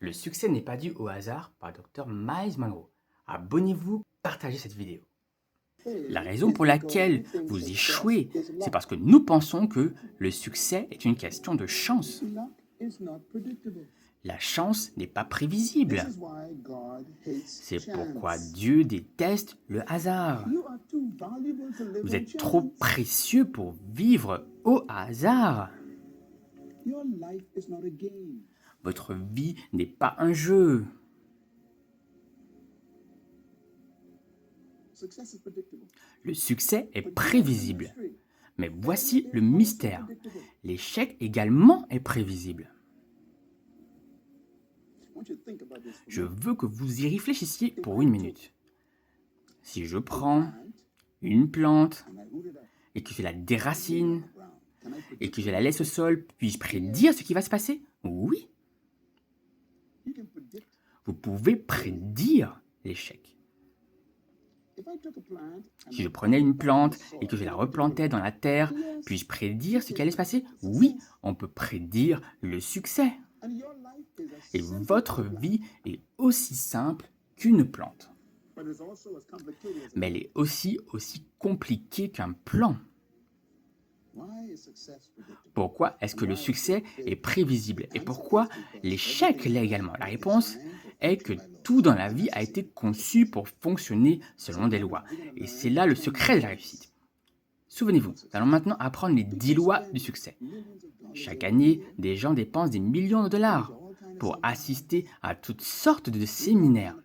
Le succès n'est pas dû au hasard par Dr. Miles Monroe. Abonnez-vous, partagez cette vidéo. La raison pour laquelle vous échouez, c'est parce que nous pensons que le succès est une question de chance. La chance n'est pas prévisible. C'est pourquoi Dieu déteste le hasard. Vous êtes trop précieux pour vivre au hasard. Votre vie n'est pas un jeu. Le succès est prévisible. Mais voici le mystère. L'échec également est prévisible. Je veux que vous y réfléchissiez pour une minute. Si je prends une plante et que je la déracine et que je la laisse au sol, puis-je prédire ce qui va se passer? Oui. Vous pouvez prédire l'échec. Si je prenais une plante et que je la replantais dans la terre, puis-je prédire ce qui allait se passer? Oui, on peut prédire le succès. Et votre vie est aussi simple qu'une plante. Mais elle est aussi compliquée qu'un plan. Pourquoi est-ce que le succès est prévisible? Et pourquoi l'échec l'est également? La réponse est que tout dans la vie a été conçu pour fonctionner selon des lois. Et c'est là le secret de la réussite. Souvenez-vous, nous allons maintenant apprendre les 10 lois du succès. Chaque année, des gens dépensent des millions de dollars pour assister à toutes sortes de séminaires,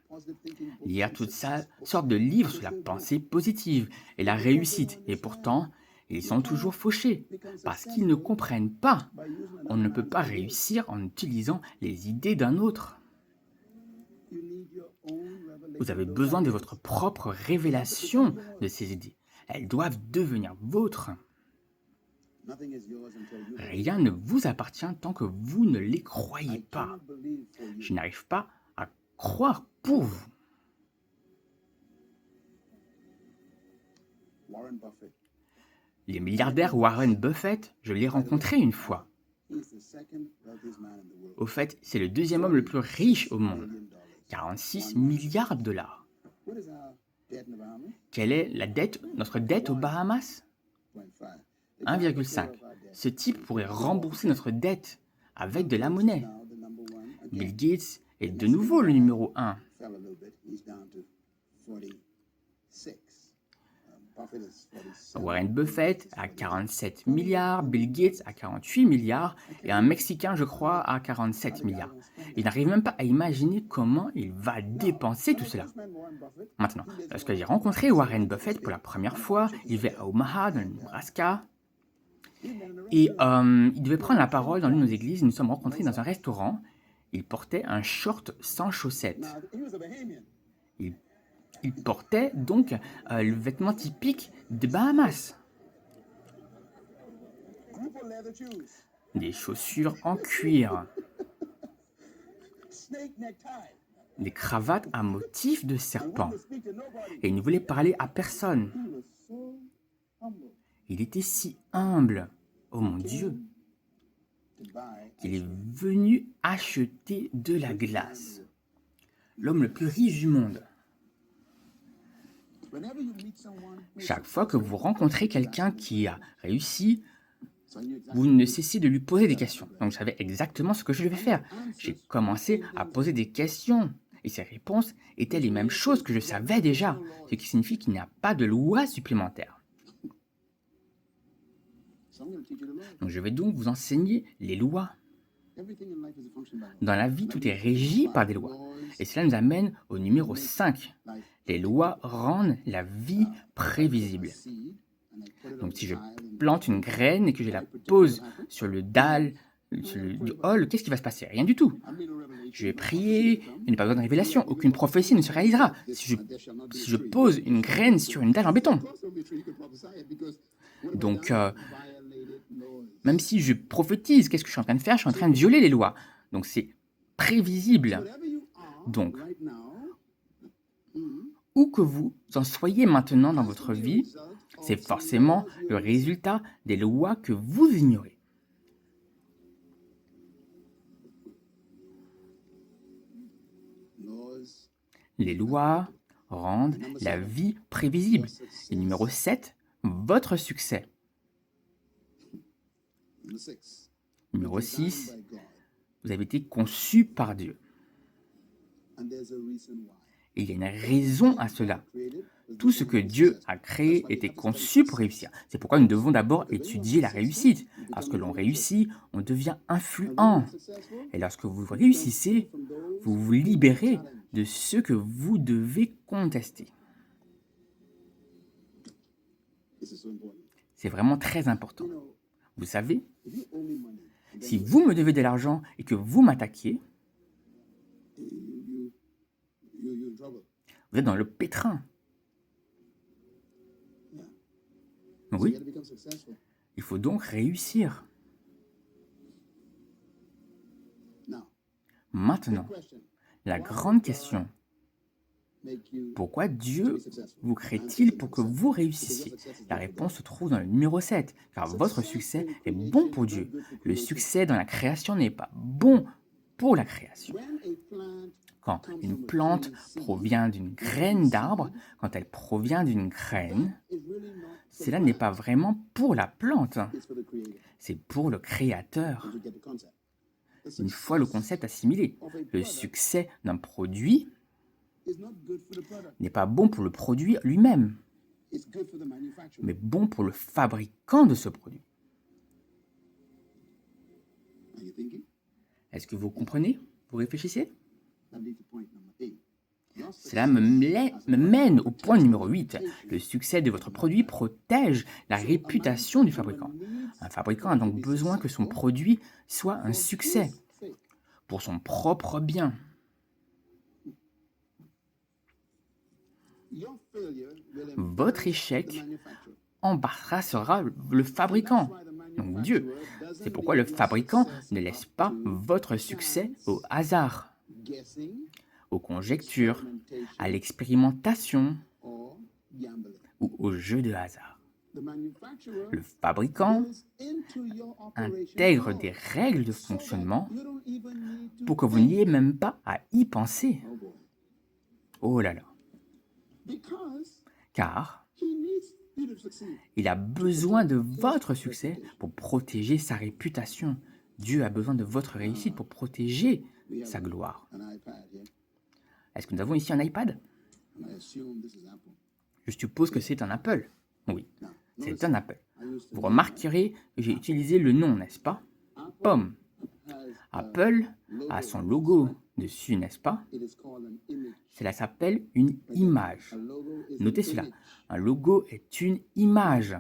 lire toutes sortes de livres sur la pensée positive et la réussite. Et pourtant, ils sont toujours fauchés parce qu'ils ne comprennent pas. On ne peut pas réussir en utilisant les idées d'un autre. Vous avez besoin de votre propre révélation de ces idées. Elles doivent devenir vôtres. Rien ne vous appartient tant que vous ne les croyez pas. Je n'arrive pas à croire pour vous. Le milliardaire Warren Buffett, je l'ai rencontré une fois. Au fait, c'est le deuxième homme le plus riche au monde. 46 milliards de dollars. Quelle est notre dette aux Bahamas? 1,5. Ce type pourrait rembourser notre dette avec de la monnaie. Bill Gates est de nouveau le numéro 1. Warren Buffett a 47 milliards, Bill Gates a 48 milliards et un Mexicain, je crois, a 47 milliards. Il n'arrive même pas à imaginer comment il va dépenser tout cela. Maintenant, lorsque j'ai rencontré Warren Buffett pour la première fois, il vivait à Omaha, dans le Nebraska, et il devait prendre la parole dans l'une de nos églises. Nous nous sommes rencontrés dans un restaurant. Il portait un short sans chaussettes. Il portait donc le vêtement typique des Bahamas. Des chaussures en cuir. Des cravates à motif de serpent. Et il ne voulait parler à personne. Il était si humble, oh mon Dieu, qu'il est venu acheter de la glace. L'homme le plus riche du monde. Chaque fois que vous rencontrez quelqu'un qui a réussi, vous ne cessez de lui poser des questions. Donc, je savais exactement ce que je devais faire. J'ai commencé à poser des questions. Et ses réponses étaient les mêmes choses que je savais déjà. Ce qui signifie qu'il n'y a pas de loi supplémentaire. Donc, je vais donc vous enseigner les lois. Dans la vie, tout est régi par des lois. Et cela nous amène au numéro 5. Les lois rendent la vie prévisible. Donc si je plante une graine et que je la pose sur le dalle du hall, qu'est-ce qui va se passer? Rien du tout. Je vais prier, il n'y a pas besoin de révélation, aucune prophétie ne se réalisera. Si je pose une graine sur une dalle en béton. Donc, même si je prophétise, qu'est-ce que je suis en train de faire? Je suis en train de violer les lois. Donc c'est prévisible. Donc, où que vous en soyez maintenant dans votre vie, c'est forcément le résultat des lois que vous ignorez. Les lois rendent la vie prévisible. Et numéro 7, votre succès. Numéro 6, vous avez été conçu par Dieu. Et il y a une raison à cela. Tout ce que Dieu a créé était conçu pour réussir. C'est pourquoi nous devons d'abord étudier la réussite. Lorsque l'on réussit, on devient influent. Et lorsque vous réussissez, vous vous libérez de ce que vous devez contester. C'est vraiment très important. Vous savez, si vous me devez de l'argent et que vous m'attaquiez, vous êtes dans le pétrin. Oui, il faut donc réussir. Maintenant, la grande question, pourquoi Dieu vous crée-t-il pour que vous réussissiez? La réponse se trouve dans le numéro 7, car votre succès est bon pour Dieu. Le succès dans la création n'est pas bon pour la création. Quand une plante provient d'une graine d'arbre, quand elle provient d'une graine, cela n'est pas vraiment pour la plante, c'est pour le créateur. Une fois le concept assimilé, le succès d'un produit n'est pas bon pour le produit lui-même, mais bon pour le fabricant de ce produit. Est-ce que vous comprenez? Vous réfléchissez? Cela me mène au point numéro 8. Le succès de votre produit protège la réputation du fabricant. Un fabricant a donc besoin que son produit soit un succès pour son propre bien. Votre échec embarrassera le fabricant, donc Dieu. C'est pourquoi le fabricant ne laisse pas votre succès au hasard, aux conjectures, à l'expérimentation ou au jeu de hasard. Le fabricant intègre des règles de fonctionnement pour que vous n'ayez même pas à y penser. Oh là là. Car il a besoin de votre succès pour protéger sa réputation. Dieu a besoin de votre réussite pour protéger sa gloire. Est-ce que nous avons ici un iPad? Je suppose que c'est un Apple. Oui, c'est un Apple. Vous remarquerez que j'ai utilisé le nom, n'est-ce pas? Pomme. Apple a son logo dessus, n'est-ce pas? Cela s'appelle une image. Notez cela. Un logo est une image.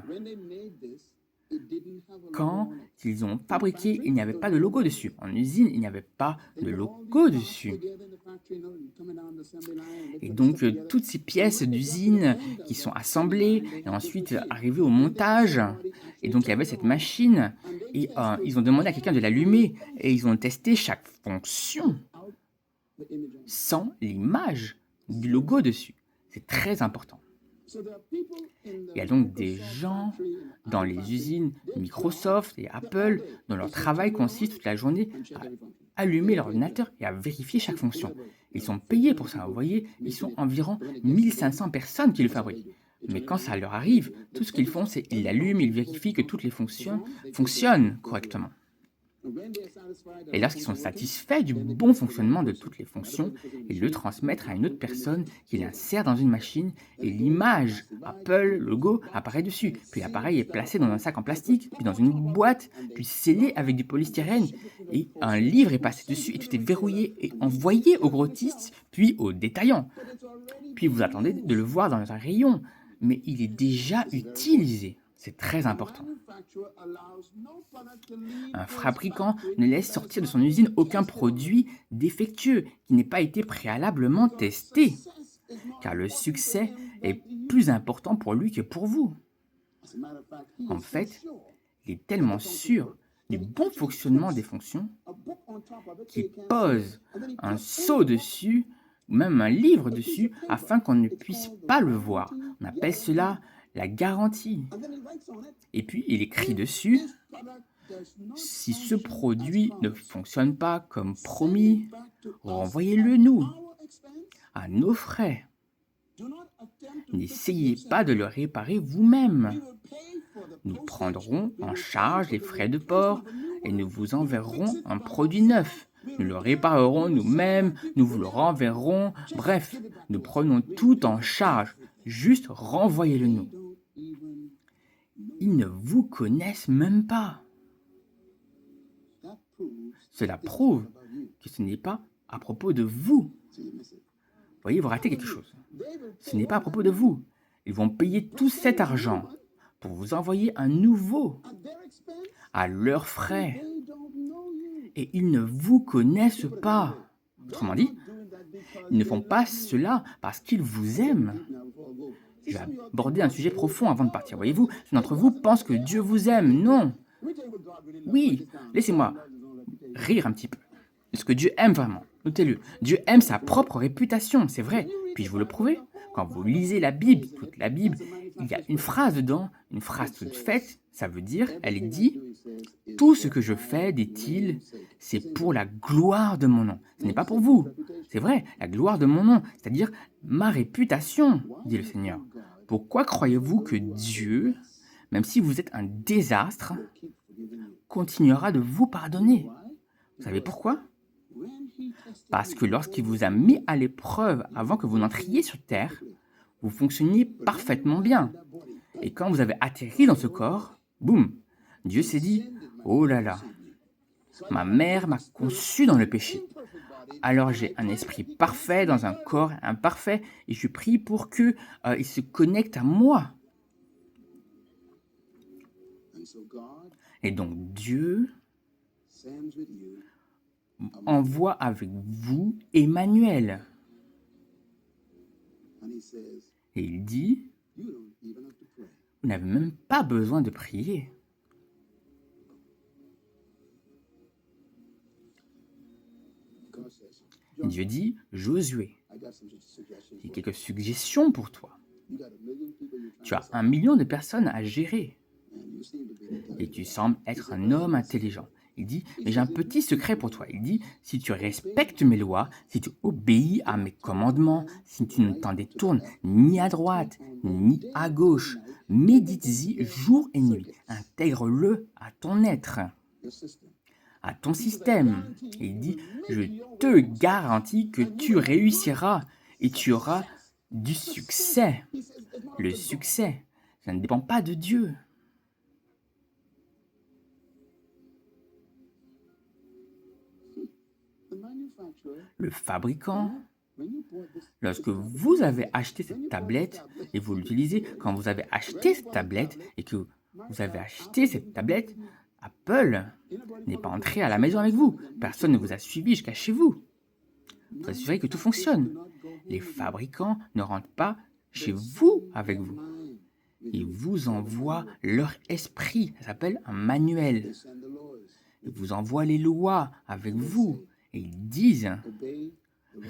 Quand ils ont fabriqué, il n'y avait pas de logo dessus. En usine, il n'y avait pas de logo dessus. Et donc, toutes ces pièces d'usine qui sont assemblées et ensuite arrivées au montage. Et donc, il y avait cette machine et ils ont demandé à quelqu'un de l'allumer et ils ont testé chaque fonction sans l'image du logo dessus. C'est très important. Il y a donc des gens dans les usines Microsoft et Apple dont leur travail consiste toute la journée à allumer l'ordinateur et à vérifier chaque fonction. Ils sont payés pour ça, vous voyez, ils sont environ 1500 personnes qui le fabriquent. Mais quand ça leur arrive, tout ce qu'ils font, c'est qu'ils l'allument, ils vérifient que toutes les fonctions fonctionnent correctement. Et lorsqu'ils sont satisfaits du bon fonctionnement de toutes les fonctions, ils le transmettent à une autre personne qui l'insère dans une machine et l'image Apple, le logo, apparaît dessus. Puis l'appareil est placé dans un sac en plastique, puis dans une boîte, puis scellé avec du polystyrène. Et un livre est passé dessus et tout est verrouillé et envoyé au grossiste, puis au détaillant. Puis vous attendez de le voir dans un rayon, mais il est déjà utilisé. C'est très important. Un fabricant ne laisse sortir de son usine aucun produit défectueux qui n'ait pas été préalablement testé, car le succès est plus important pour lui que pour vous. En fait, il est tellement sûr du bon fonctionnement des fonctions qu'il pose un sceau dessus, ou même un livre dessus, afin qu'on ne puisse pas le voir. On appelle cela la garantie. Et puis, il écrit dessus, si ce produit ne fonctionne pas comme promis, renvoyez-le nous. à nos frais. N'essayez pas de le réparer vous-même. Nous prendrons en charge les frais de port et nous vous enverrons un produit neuf. Nous le réparerons nous-mêmes, nous vous le renverrons. Bref, nous prenons tout en charge. Juste renvoyez-le nous. Ils ne vous connaissent même pas. Cela prouve que ce n'est pas à propos de vous. Vous voyez, vous ratez quelque chose. Ce n'est pas à propos de vous. Ils vont payer tout cet argent pour vous envoyer un nouveau à leurs frais. Et ils ne vous connaissent pas. Autrement dit, ils ne font pas cela parce qu'ils vous aiment. Je vais aborder un sujet profond avant de partir. Voyez-vous, certains d'entre vous pensent que Dieu vous aime. Non. Oui, laissez-moi rire un petit peu de ce que Dieu aime vraiment. Notez-le. Dieu aime sa propre réputation, c'est vrai. Puis-je vous le prouver? Quand vous lisez la Bible, toute la Bible, il y a une phrase dedans, une phrase toute faite, ça veut dire, elle est dit, tout ce que je fais, dit-il, c'est pour la gloire de mon nom. Ce n'est pas pour vous. C'est vrai, la gloire de mon nom, c'est-à-dire ma réputation, dit le Seigneur. Pourquoi croyez-vous que Dieu, même si vous êtes un désastre, continuera de vous pardonner? Vous savez pourquoi? Parce que lorsqu'il vous a mis à l'épreuve avant que vous n'entriez sur terre, vous fonctionniez parfaitement bien. Et quand vous avez atterri dans ce corps, boum, Dieu s'est dit, oh là là, ma mère m'a conçu dans le péché. Alors j'ai un esprit parfait dans un corps imparfait et je prie pour qu'il se connecte à moi. Et donc Dieu envoie avec vous Emmanuel. Et il dit, vous n'avez même pas besoin de prier. Dieu dit, Josué, j'ai quelques suggestions pour toi. Tu as 1 million de personnes à gérer. Et tu sembles être un homme intelligent. Il dit, mais j'ai un petit secret pour toi. Il dit, si tu respectes mes lois, si tu obéis à mes commandements, si tu ne t'en détournes ni à droite, ni à gauche, médite-y jour et nuit. Intègre-le à ton être, à ton système. Et il dit, je te garantis que tu réussiras et tu auras du succès. Le succès, ça ne dépend pas de Dieu. Le fabricant, lorsque vous avez acheté cette tablette et vous l'utilisez, quand vous avez acheté cette tablette et que vous avez acheté cette tablette, Apple n'est pas entré à la maison avec vous. Personne ne vous a suivi jusqu'à chez vous. Vous assurez que tout fonctionne. Les fabricants ne rentrent pas chez vous avec vous. Ils vous envoient leur esprit. Ça s'appelle un manuel. Ils vous envoient les lois avec vous. Et ils disent,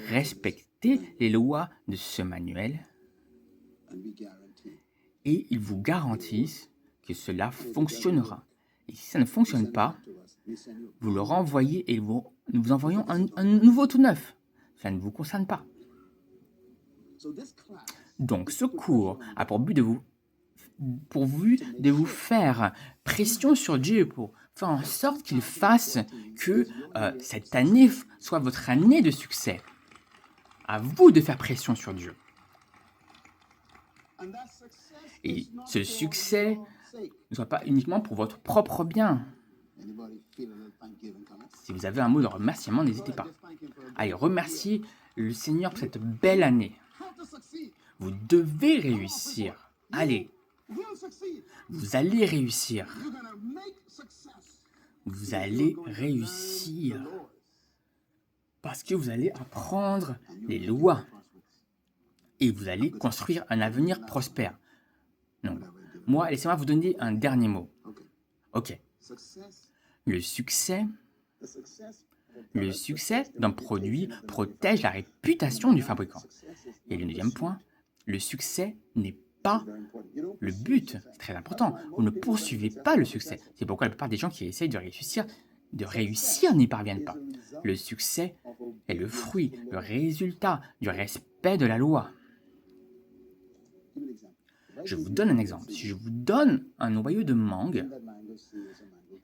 respectez les lois de ce manuel. Et ils vous garantissent que cela fonctionnera. Et si ça ne fonctionne pas, vous le renvoyez et nous vous envoyons un nouveau tout neuf. Ça ne vous concerne pas. Donc ce cours a pour but de vous faire pression sur Dieu, pour faire en sorte qu'il fasse que cette année soit votre année de succès. À vous de faire pression sur Dieu. Et ce succès ne soit pas uniquement pour votre propre bien. Si vous avez un mot de remerciement, n'hésitez pas. Allez, remerciez le Seigneur pour cette belle année. Vous devez réussir. Allez, vous allez réussir. Vous allez réussir. Parce que vous allez apprendre les lois. Et vous allez construire un avenir prospère. Donc, moi, laissez-moi vous donner un dernier mot. Ok. Le succès d'un produit protège la réputation du fabricant. Et le deuxième point, le succès n'est pas le but. C'est très important. Vous ne poursuivez pas le succès. C'est pourquoi la plupart des gens qui essayent de réussir n'y parviennent pas. Le succès est le fruit, le résultat du respect respect de la loi. Je vous donne un exemple. Si je vous donne un noyau de mangue,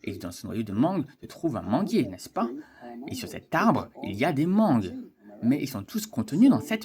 et dans ce noyau de mangue se trouve un manguier, n'est-ce pas? Et sur cet arbre, il y a des mangues, mais ils sont tous contenus dans cette